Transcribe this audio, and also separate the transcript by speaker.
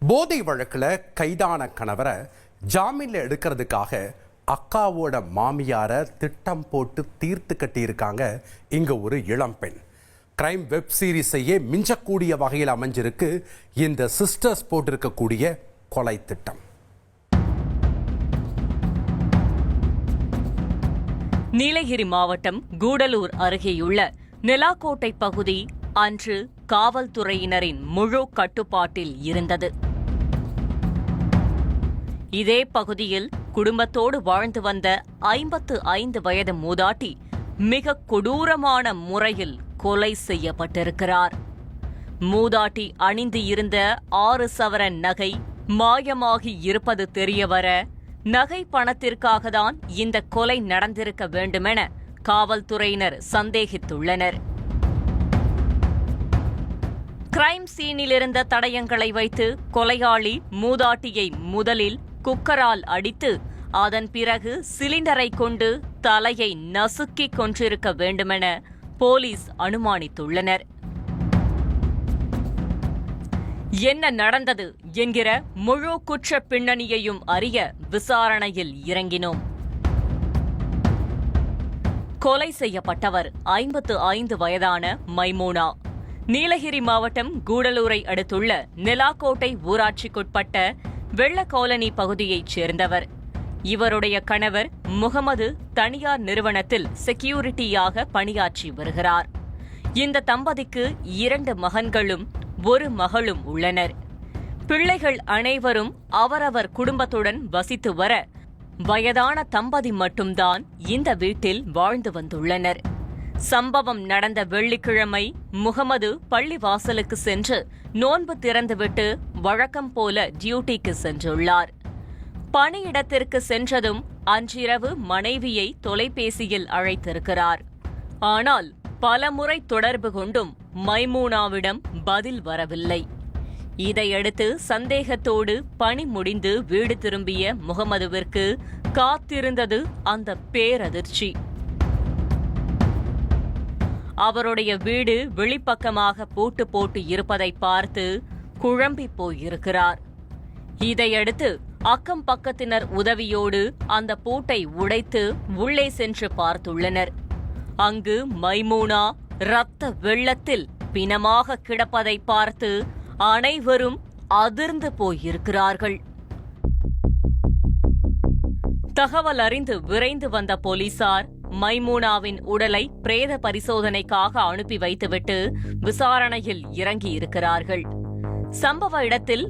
Speaker 1: போதை வழக்குல கைதான கணவரை ஜாமீன்ல எடுக்கிறதுக்காக அக்காவோட மாமியார திட்டம் போட்டு தீர்த்து கட்டியிருக்காங்க இங்க ஒரு இளம்பெண். கிரைம் வெப் சீரிஸையே மிஞ்சக்கூடிய வகையில் அமைஞ்சிருக்கு இந்த சிஸ்டர்ஸ் போட்டிருக்கக்கூடிய கொலை திட்டம்.
Speaker 2: நீலகிரி மாவட்டம் கூடலூர் அருகேயுள்ள நிலாக்கோட்டை பகுதி அன்று காவல்துறையினரின் முழு கட்டுப்பாட்டில் இருந்தது. இதே பகுதியில் குடும்பத்தோடு வாழ்ந்து வந்த 55 வயது மூதாட்டி மிக கொடூரமான முறையில் கொலை செய்யப்பட்டிருக்கிறார். மூதாட்டி அணிந்து இருந்த 6 சவரன் நகை மாயமாகி இருப்பது தெரியவர நகை பணத்திற்காக தான் இந்த கொலை நடந்திருக்க வேண்டுமென காவல்துறையினர் சந்தேகித்துள்ளனர். கிரைம் சீனில் இருந்த தடயங்களை வைத்து கொலையாளி மூதாட்டியை முதலில் குக்கரால் அடித்து அதன் பிறகு சிலிண்டரை கொண்டு தலையை நசுக்கிக் கொன்றிருக்க வேண்டுமென போலீஸ் அனுமானித்துள்ளனர். என்ன நடந்தது என்கிற முழு குற்ற பின்னணியையும் அறிய விசாரணையில் இறங்கினோம். கொலை செய்யப்பட்டவர் 55 வயதான மைமூனா. நீலகிரி மாவட்டம் கூடலூரை அடுத்துள்ள நிலாக்கோட்டை ஊராட்சிக்குட்பட்ட வெள்ளக்காலனி பகுதியைச் சேர்ந்தவர். இவருடைய கணவர் முகமது தனியார் நிறுவனத்தில் செக்யூரிட்டியாக பணியாற்றி வருகிறார். இந்த தம்பதிக்கு 2 மகன்களும் 1 மகளும் உள்ளனர். பிள்ளைகள் அனைவரும் அவரவர் குடும்பத்துடன் வசித்து வர வயதான தம்பதி மட்டும்தான் இந்த வீட்டில் வாழ்ந்து வந்துள்ளனர். சம்பவம் நடந்த வெள்ளிக்கிழமை முகமது பள்ளிவாசலுக்கு சென்று நோன்பு திறந்துவிட்டு வழக்கம் போல டியூட்டிக்கு சென்றுள்ளார். பணியிடத்திற்கு சென்றதும் அன்றிரவு மனைவியை தொலைபேசியில் அழைத்திருக்கிறார். ஆனால் பலமுறை தொடர்பு கொண்டும் மைமூனாவிடம் பதில் வரவில்லை. இதையடுத்து சந்தேகத்தோடு பணி முடிந்து வீடு திரும்பிய முகமதுவிற்கு காத்திருந்தது அந்த பேரதிர்ச்சி. அவருடைய வீடு வெளிப்பக்கமாக பூட்டு போட்டு இருப்பதை பார்த்து குழம்பி போயிருக்கிறார். இதையடுத்து அக்கம் பக்கத்தினர் உதவியோடு அந்த பூட்டை உடைத்து உள்ளே சென்று பார்த்துள்ளனர். அங்கு மைமூனா இரத்த வெள்ளத்தில் பிணமாக கிடப்பதை பார்த்து அனைவரும் அதிர்ந்து போயிருக்கிறார்கள். தகவல் அறிந்து விரைந்து வந்த போலீசார் மைமூனாவின் உடலை பிரேத பரிசோதனைக்காக அனுப்பி வைத்துவிட்டு விசாரணையில் இறங்கியிருக்கிறார்கள். சம்பவ இடத்தில்